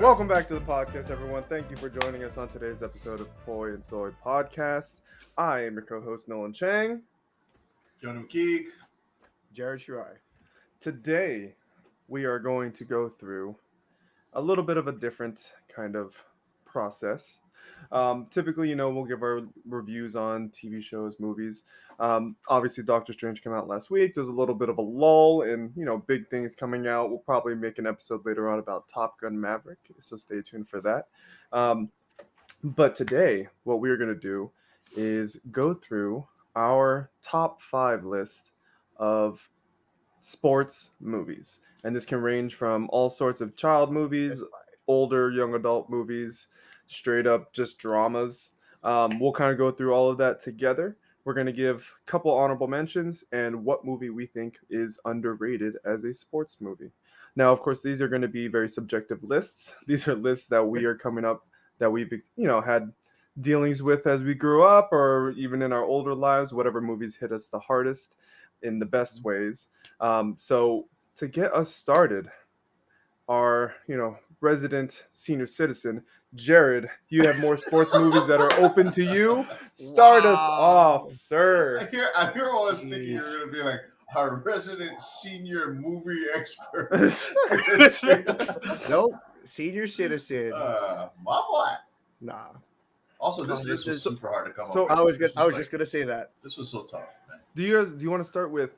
Welcome back to the podcast, everyone. Thank you for joining us on today's episode of Poi and Soy Podcast. I am your co-host, Nolan Tcheng. Keoni, McKeague. Jared Shirai. Today, we are going to go through a little bit of a different kind of process. Typically, we'll give our reviews on TV shows, movies. Obviously, Doctor Strange came out last week. There's a little bit of a lull and, big things coming out. We'll probably make an episode later on about Top Gun Maverick, so stay tuned for that. But today, what we're going to do is go through our top 5 list of sports movies. And this can range from all sorts of child movies, older young adult movies, straight up just dramas. We'll kind of go through all of that together. We're going to give a couple honorable mentions and what movie we think is underrated as a sports movie. Now, of course, these are going to be very subjective lists. These are lists that we are coming up, that we've had dealings with as we grew up, or even in our older lives, whatever movies hit us the hardest in the best ways. So to get us started, our resident senior citizen, Jared, you have more sports movies that are open to you. Start us off, sir. I hear I was thinking you were gonna be like our resident senior movie expert. Nope, senior citizen. My boy. Nah. Also, this was super hard to come up so- with. I was just gonna say that. This was so tough, man. Do you want to start with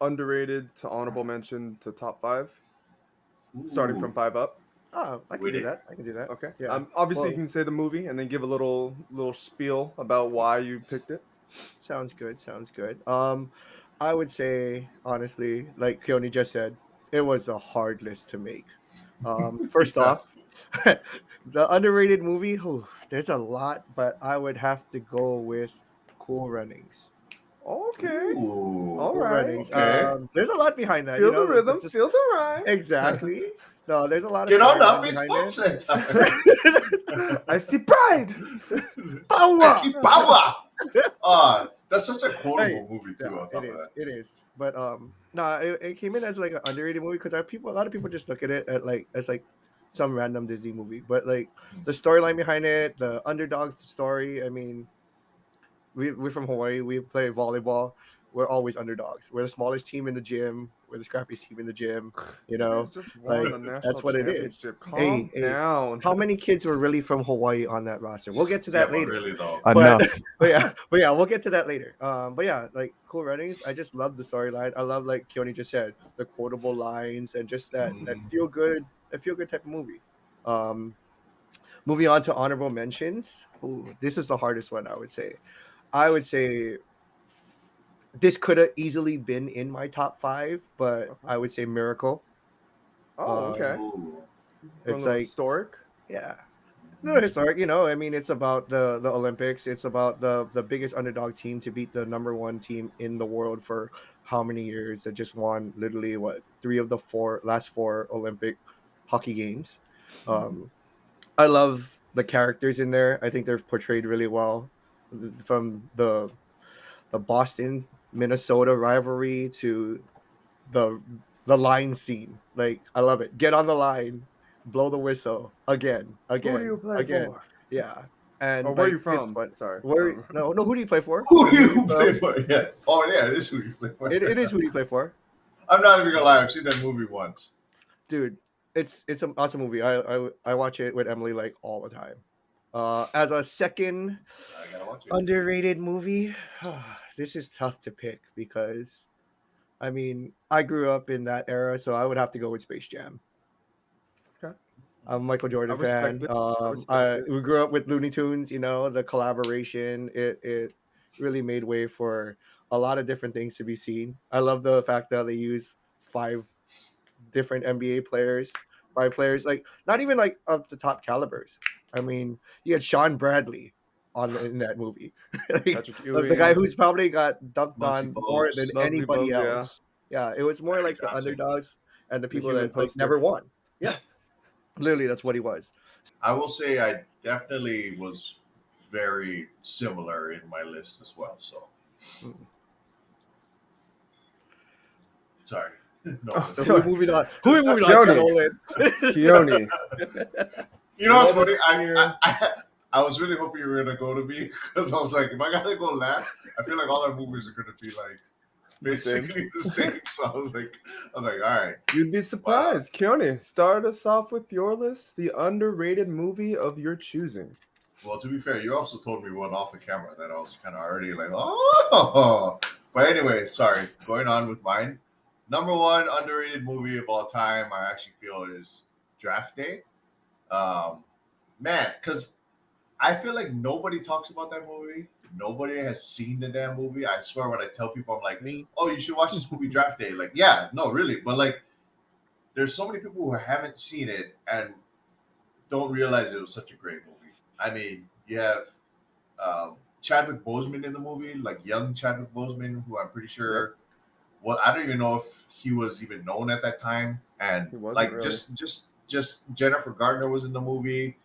underrated to honorable mention to top 5, starting from 5 up? Oh, I can do that. Okay. Yeah. Obviously, Well- you can say the movie and then give a little spiel about why you picked it. Sounds good. I would say honestly, like Keoni just said, it was a hard list to make. First off, the underrated movie. There's a lot, but I would have to go with Cool Runnings. Okay. Ooh. All Cool right. Runnings. Okay. There's a lot behind that. Feel the rhythm. just- Feel the rhyme. Exactly. No, there's a lot of Get on storyline up, it's behind sports it. that time. I see pride. I see power. That's such a quotable movie too. Yeah, on top of that. it is. But it came in as like an underrated movie because a lot of people just look at it as some random Disney movie. But like the storyline behind it, the underdog story. I mean, we're from Hawaii. We play volleyball. We're always underdogs. We're the smallest team in the gym. We're the scrappiest team in the gym. It's just won like, the national that's what it is. championship. Calm down. How many kids were really from Hawaii on that roster? We'll get to that later. Really though. Enough. But yeah, we'll get to that later. But yeah, like Cool Runnings, I just love the storyline. I love, like Keoni just said, the quotable lines and just that feel good type of movie. Moving on to honorable mentions. Ooh, this is the hardest one, I would say. I would say this could have easily been in my top 5, but I would say Miracle. Oh, okay. Ooh. It's From like historic. Yeah. No, historic, I mean, it's about the Olympics. It's about the biggest underdog team to beat the number 1 team in the world for how many years that just won literally 3 of the last 4 Olympic hockey games. I love the characters in there. I think they're portrayed really well, from the Boston Minnesota rivalry to the line scene. Like, I love it. Get on the line, blow the whistle again. Who do you play for? Yeah. And Or where are you it's from? fun. Sorry. No, who do you play for? Who do you play for? Yeah. Oh yeah, it is who you play for. It is who you play for, I'm not even gonna lie. I've seen that movie once. dude. It's an awesome movie. I watch it with Emily like all the time. As a second I gotta watch it. underrated movie, this is tough to pick because, I mean, I grew up in that era, so I would have to go with Space Jam. Okay. I'm a Michael Jordan I respect fan. it. I respect it. We grew up with Looney Tunes. The collaboration. It really made way for a lot of different things to be seen. I love the fact that they use 5 different NBA players, 5 players, like not even like of the top calibers. I mean, you had Sean Bradley in that movie. Like, Patrick the Ewing. guy who's probably got dumped Muggsy on more Bogues. than Muggsy anybody Bogues, else. Yeah, it was more Larry like the Johnson. underdogs and the people human that like poster. never won. Yeah, literally, that's what he was. I will say I definitely was very similar in my list as well. So Mm. sorry. No. So who are we moving on? Who are we moving on to, Nolan? Keoni. You know what's Let funny? us hear- I was really hoping you were gonna go to me because I was like, if I gotta go last, I feel like all our movies are gonna be like The same. basically the same. So I was like, all right. You'd be surprised. Keoni, start us off with your list, the underrated movie of your choosing. Well, to be fair, you also told me one off the camera that I was kind of already like, oh. But anyway, sorry. Going on with mine. Number one underrated movie of all time, I actually feel is Draft Day. Man, because I feel like nobody talks about that movie. Nobody has seen the damn movie. I swear, when I tell people, I'm like, Me. "Oh, you should watch this movie, Draft Day." Like, yeah, no, really, but like, there's so many people who haven't seen it and don't realize it was such a great movie. I mean, you have Chadwick Boseman in the movie, like young Chadwick Boseman, who I'm pretty sure. Well, I don't even know if he was even known at that time, and He wasn't like really. just Jennifer Gardner was in the movie.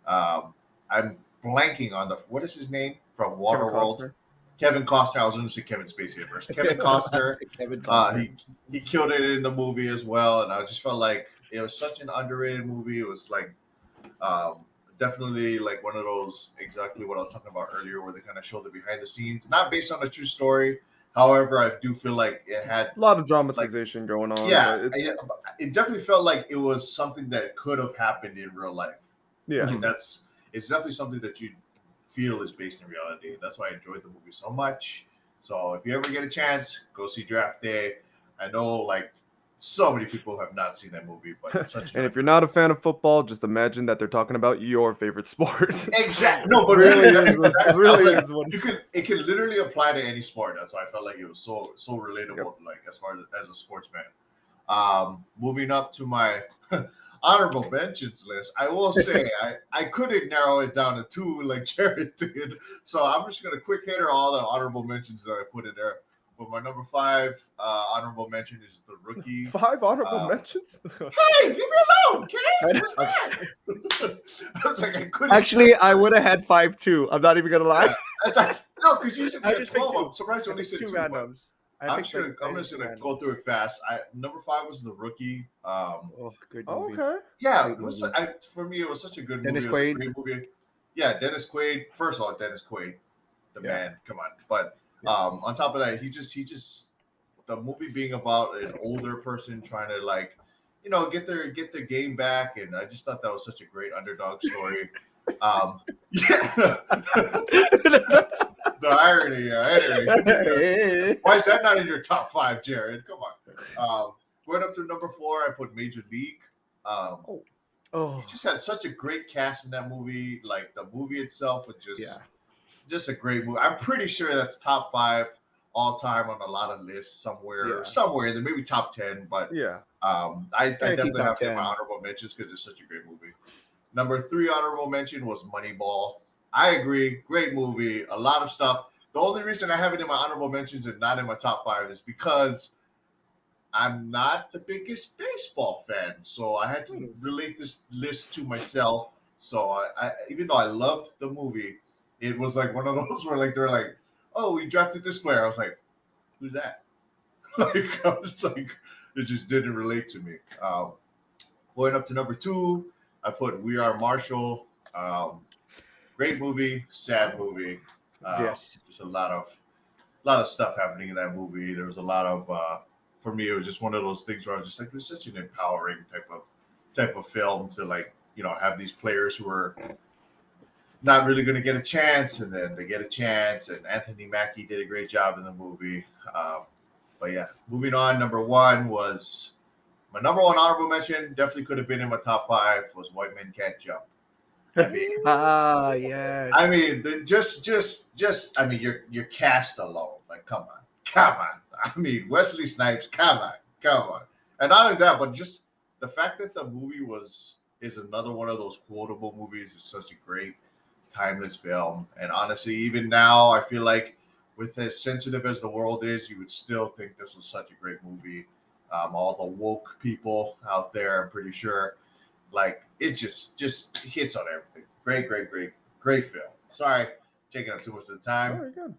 I'm blanking on what is his name from Kevin Waterworld. Costner. Kevin Costner. I was going to say Kevin Spacey at first. Kevin Costner. Kevin Costner. He killed it in the movie as well, and I just felt like it was such an underrated movie. It was like definitely like one of those, exactly what I was talking about earlier, where they kind of show the behind the scenes, not based on a true story. However, I do feel like it had A lot of dramatization going on. yeah, but it definitely felt like it was something that could have happened in real life. yeah. Like it's definitely something that you feel is based in reality. That's why I enjoyed the movie so much. So if you ever get a chance, go see Draft Day. I know like so many people have not seen that movie, but it's such And if you're not a fan of football, just imagine that they're talking about your favorite sport. exactly no, but Really really, that's is what- exactly, really I was like, is what- it can literally apply to any sport. That's why I felt like it was so relatable, Yep. like as far as a sports fan. Moving up to my honorable mentions list, I will say I couldn't narrow it down to two like Jared did. So I'm just gonna quick hitter all the honorable mentions that I put in there. But my number 5 honorable mention is The Rookie. 5 honorable mentions? Hey, leave me alone, okay? What's that? I was like, I couldn't. Actually, I would have had 5 too. I'm not even gonna lie. No, because you said I you had just picked 12. two. I'm surprised you I only picked said two 2. but randoms. I'm just gonna go through it fast. Number 5 was The Rookie. Oh, good Oh, movie. okay. Yeah, Great it was, movie. for me, it was such a good Dennis movie. It was Quaid. a great movie. Yeah, Dennis Quaid. First of all, Dennis Quaid, the Yeah. man. Come on. But on top of that, he just the movie being about an older person trying to like, get their game back, and I just thought that was such a great underdog story. Yeah. The irony. Anyway, why is that not in your top 5, Jared? Come on. Going up to number 4, I put Major League. Oh, He just had such a great cast in that movie. Like the movie itself was just a great movie. I'm pretty sure that's top 5 all time on a lot of lists somewhere. Then maybe top 10. But Yeah. I definitely top have to 10. have my honorable mentions because it's such a great movie. Number 3 honorable mention was Moneyball. I agree, great movie, a lot of stuff. The only reason I have it in my honorable mentions and not in my top 5 is because I'm not the biggest baseball fan, so I had to relate this list to myself. So I even though I loved the movie, it was like one of those where like they're like, "Oh, we drafted this player." I was like, "Who's that?" Like I was like, it just didn't relate to me. Going up to number 2, I put We Are Marshall. Great movie, sad movie. yes. There's a lot of stuff happening in that movie. There was a lot of for me, it was just one of those things where I was just like, it was such an empowering type of film to like, have these players who are not really going to get a chance, and then they get a chance. And Anthony Mackie did a great job in the movie. But yeah, moving on. Number 1 was my number 1 honorable mention. Definitely could have been in my top 5. Was White Men Can't Jump. I mean, Yes. I mean, just. I mean, your cast alone. Like, come on. I mean, Wesley Snipes. Come on. And not only that, but just the fact that the movie is another one of those quotable movies. Is such a great, timeless film. And honestly, even now, I feel like with as sensitive as the world is, you would still think this was such a great movie. All the woke people out there, I'm pretty sure. Like it just hits on everything. Great film. Sorry, taking up too much of the time. Very good.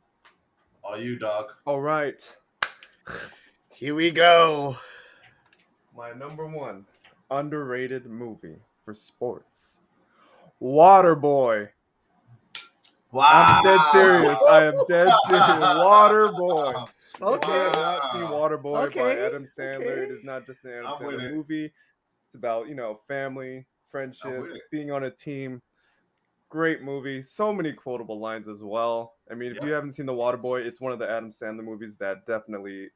All you, dog. All right. Here we go. my number one underrated movie for sports, Waterboy. I'm dead serious. I am dead serious. Waterboy. If you Okay. have not seen Waterboy by Okay. Adam Sandler, it Okay. is not just an Adam I'm with Sandler it. movie. It's about, family, I'm friendship, with it. being on a team. Great movie. So many quotable lines as well. I mean, if you Yeah. haven't seen The Waterboy, it's one of the Adam Sandler movies that definitely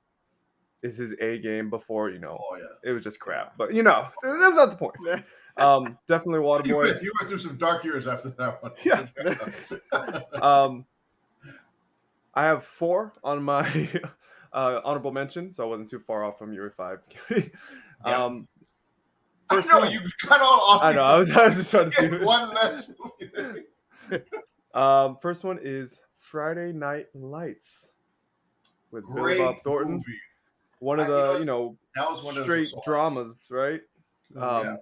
is his A game before, Oh yeah. it was just crap. Yeah. But, that's not the point. Definitely Waterboy. You went through some dark years after that one. Yeah. I have 4 on my honorable mention, so I wasn't too far off from your 5. I First know one. you got all on I me know. for I was just trying to see. one less movie than me. First one is Friday Night Lights with Bill Great Bob Thornton. movie. One of I- the, you know, That was one of straight those. dramas, right? Yeah. Oh,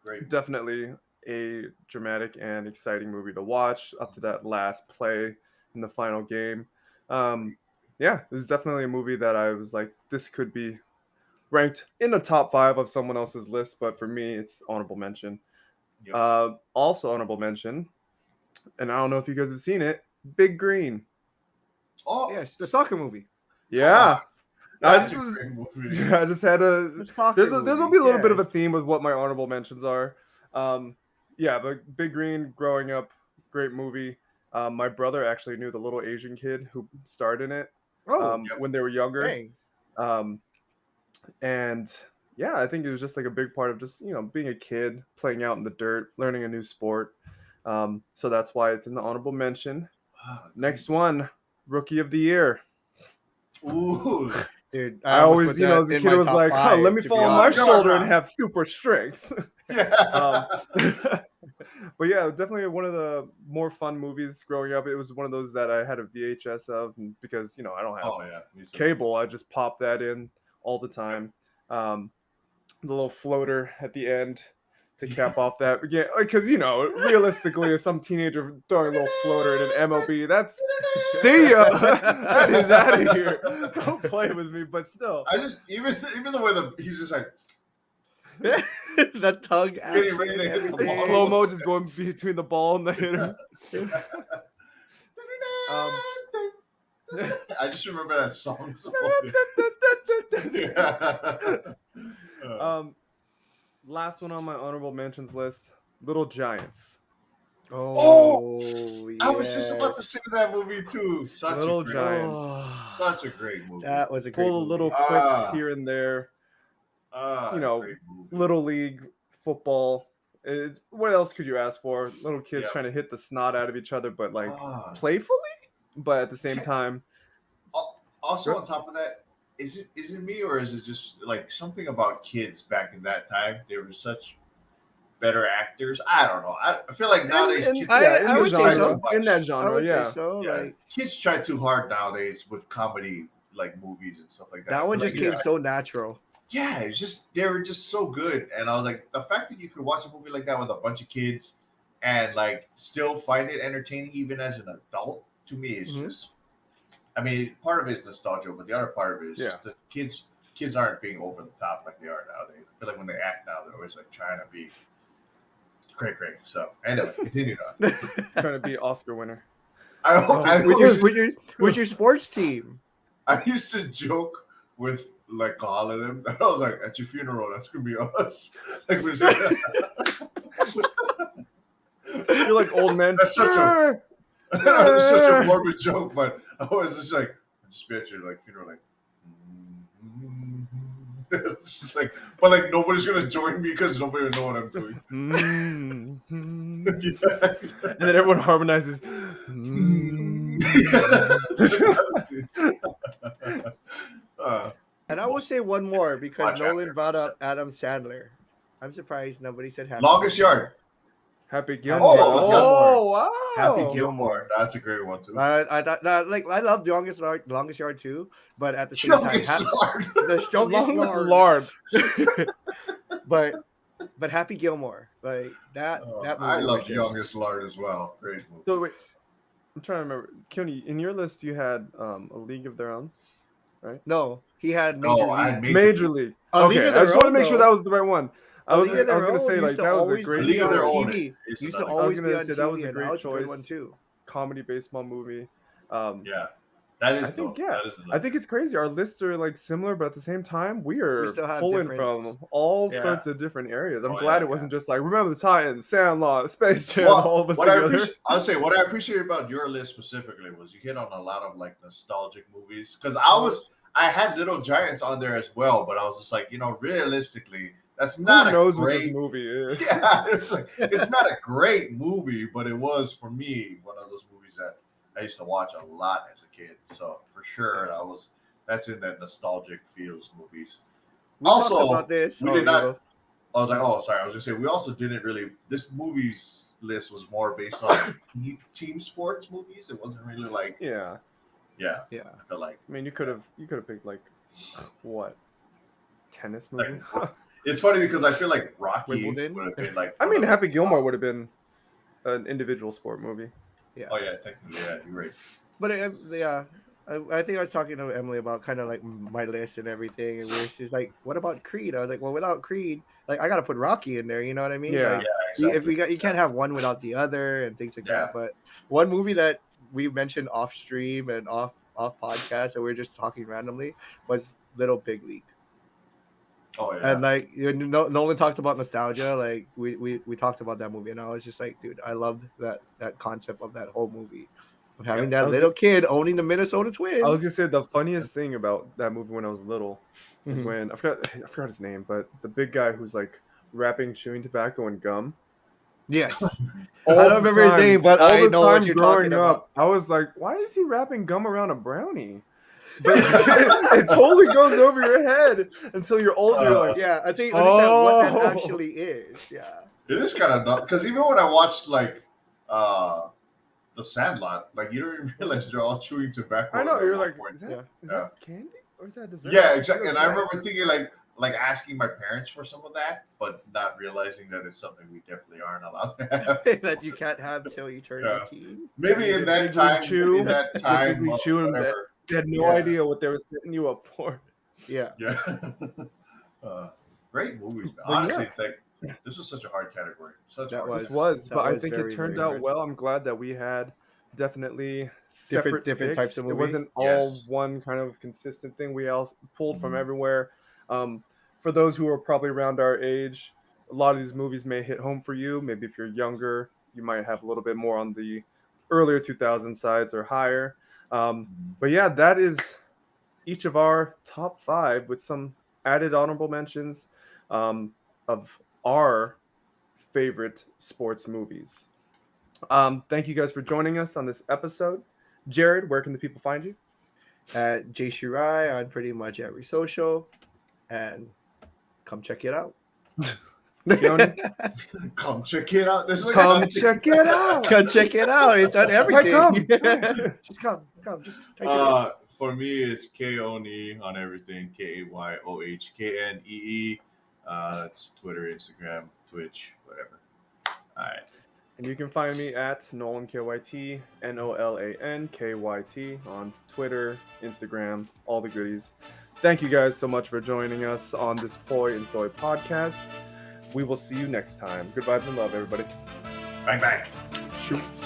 great. movie. Definitely a dramatic and exciting movie to watch up to that last play in the final game. Yeah, this is definitely a movie that I was like, this could be ranked in the top 5 of someone else's list, but for me, it's honorable mention. Yep. Also honorable mention, and I don't know if you guys have seen it, Big Green. Oh, Yes, the soccer movie. Yeah. that's a great movie. I just had a. The soccer There's movie. gonna be a little bit of a Yes. theme with what my honorable mentions are. Yeah, but Big Green, growing up, great movie. My brother actually knew the little Asian kid who starred in it Oh, when they were younger. dang. And yeah, I think it was just like a big part of just being a kid, playing out in the dirt, learning a new sport. So that's why it's in the honorable mention. Next one, Rookie of the Year. Ooh. Dude, I almost always, put that as a in kid, my was top like, five, let me to be fall on my honest. shoulder and have super strength. Yeah. But yeah, definitely one of the more fun movies growing up. It was one of those that I had a VHS of, and because I don't have Me too. cable, I just pop that in all the time. The little floater at the end to cap off that, yeah, because realistically, if some teenager throwing a little floater in an MLB, that's see ya. That is out of here. Don't play with me, but still. I just even the way he's just like The tongue Getting ready action, to hit the everything. ball. Slow mo just going between the ball and the hitter. I just remember that song. Yeah. Last one on my honorable mentions list, Little Giants. Oh, I was just about yes. to say that movie too. Little a great, Giants. Oh, such a great movie. that was a great Full of movie. little clips Ah. here and there. Great movie. Little league football. What else could you ask for? Little kids Yeah. trying to hit the snot out of each other, but like Ah. playfully, but at the same time. Also, on top of that, is it me or is it just like something about kids back in that time? They were such better actors. I don't know. I feel like nowadays kids, I would say so. In that I genre, would yeah. say so. Yeah. Like Kids try too hard nowadays with comedy like movies and stuff like that. that one But, just like, came yeah. so natural. Yeah, it's just they were just so good, and I was like, the fact that you could watch a movie like that with a bunch of kids and like still find it entertaining even as an adult, to me is Mhm. just. I mean, part of it is nostalgia, but the other part of it is just the kids aren't being over the top like they are nowadays. I feel like when they act now, they're always like trying to be great. So anyway, continue on. Trying to be Oscar winner. With your sports team. I used to joke with like all of them. I was like, at your funeral, that's gonna be us. Like we're You're like old man. That's such a it's such a morbid joke, but I was just like, just picture like funeral, like. It's just like, but like nobody's gonna join me because nobody will know what I'm doing. And then everyone harmonizes. And I will say one more because Watch Nolan after. brought up Adam Sandler. I'm surprised nobody said Happy Longest Gilmore. Yard. Happy Gilmore. Oh, wow. Happy Gilmore. Gilmore. That's a great one too. I love Longest Yard too, but at the same time, the strongest Lord. but Happy Gilmore, like that movie. I love was just- Youngest Lard as well. Great movie. So wait, I'm trying to remember. Keoni, in your list, you had A League of Their Own. right? No, he had Major Oh, I League. had Major League. A League Okay, of I Their just want to Own, make sure though. that was the right one. I A was League of Their gonna Own say used like to that was a always great League be of on Their Own TV. is Used to another. I was always be gonna on say that was TV, a and now great it's a good one choice. too. Comedy baseball movie. Yeah, that I is think though. yeah. That is I another. think it's crazy. Our lists are like similar, but at the same time, we are still have pulling difference. from all Yeah. sorts of different areas. I'm Oh, glad yeah, it wasn't just like remember the Titans, Sandlot, Space Jam, Well, all of us what I together. appreciate, I'll say what I appreciate about your list specifically was you hit on a lot of like nostalgic movies. Because I had Little Giants on there as well, but I was just like, realistically, that's not Who a knows what this great. movie is? Yeah, it's not a great movie, but it was for me one of those movies that I used to watch a lot as a kid. So for sure, that's in that nostalgic feels movies. We talked Also, about this. we Oh, did you not. go. I was like, oh, sorry. I was gonna say we also didn't really. This movie's list was more based on team sports movies. It wasn't really like, Yeah. yeah. Yeah. I feel like I mean, you could have picked like what tennis like movie? it's funny because I feel like Rocky Wimbledon? would have been like. I one mean, of Happy the Gilmore top- would have been an individual sport movie. Yeah. Oh yeah, technically, yeah, you're right. But yeah, I think I was talking to Emily about kind of like my list and everything, and she's like, "What about Creed?" I was like, "Well, without Creed, like I gotta put Rocky in there." You know what I mean? Yeah. Like, Yeah, if exactly. you can't have one without the other and things like Yeah. that. But one movie that we mentioned off stream and off podcast, and we were just talking randomly, was Little Big League. Oh yeah. And like Nolan talked about nostalgia, like we talked about that movie, and I was just like, dude, I loved that concept of that whole movie, of having Yep. that little kid owning the Minnesota Twins. I was gonna say the funniest thing about that movie when I was little is Mhm. when I forgot his name, but the big guy who's like wrapping chewing tobacco and gum. Yes, All I don't the remember his time- name, but all I the know what time you're growing talking up, about. I was like, why is he wrapping gum around a brownie? But it totally goes over your head until you're older. You're like, Yeah, I think you understand what that Oh. actually is. Yeah, It is kind of not because even when I watched like The Sandlot, like you don't even realize they're all chewing tobacco. I know. at You're one like, point. is that, Yeah. is that candy or is that dessert? Yeah, exactly. Is And that I snack? remember thinking like asking my parents for some of that, but not realizing that it's something we definitely aren't allowed to have. that you can't have till you turn Yeah. 18. Maybe in that Big League time, Chew. in that time, Big League Chew and whatever. They had no Yeah. idea what they were setting you up for. Yeah, Yeah. Great movies, man. But Honestly, like this was such a hard category. Such a That hard was. This category. was, That but I was think very, it turned very out hard. well. I'm glad that we had definitely separate different types picks. of It movie. wasn't all Yes. one kind of consistent thing. We all pulled from Mhm. everywhere. For those who are probably around our age, a lot of these movies may hit home for you. Maybe if you're younger, you might have a little bit more on the earlier 2000 sides or higher. But yeah, that is each of our top 5 with some added honorable mentions of our favorite sports movies. Thank you guys for joining us on this episode. Jared, where can the people find you? At J Shirai on pretty much every social, and come check it out. Keoni? Come check it out. There's like Come nothing. check it out. Come check it out. It's on everything. come. Just come. Just type it in. For me, it's Keoni on everything. KAYOHKNEE. That's Twitter, Instagram, Twitch, whatever. All right. And you can find me at Nolan KYT, Nolan KYT on Twitter, Instagram, all the goodies. Thank you guys so much for joining us on this Poi and Soy podcast. We will see you next time. Good vibes and love, everybody. Bang, bang. Shoots.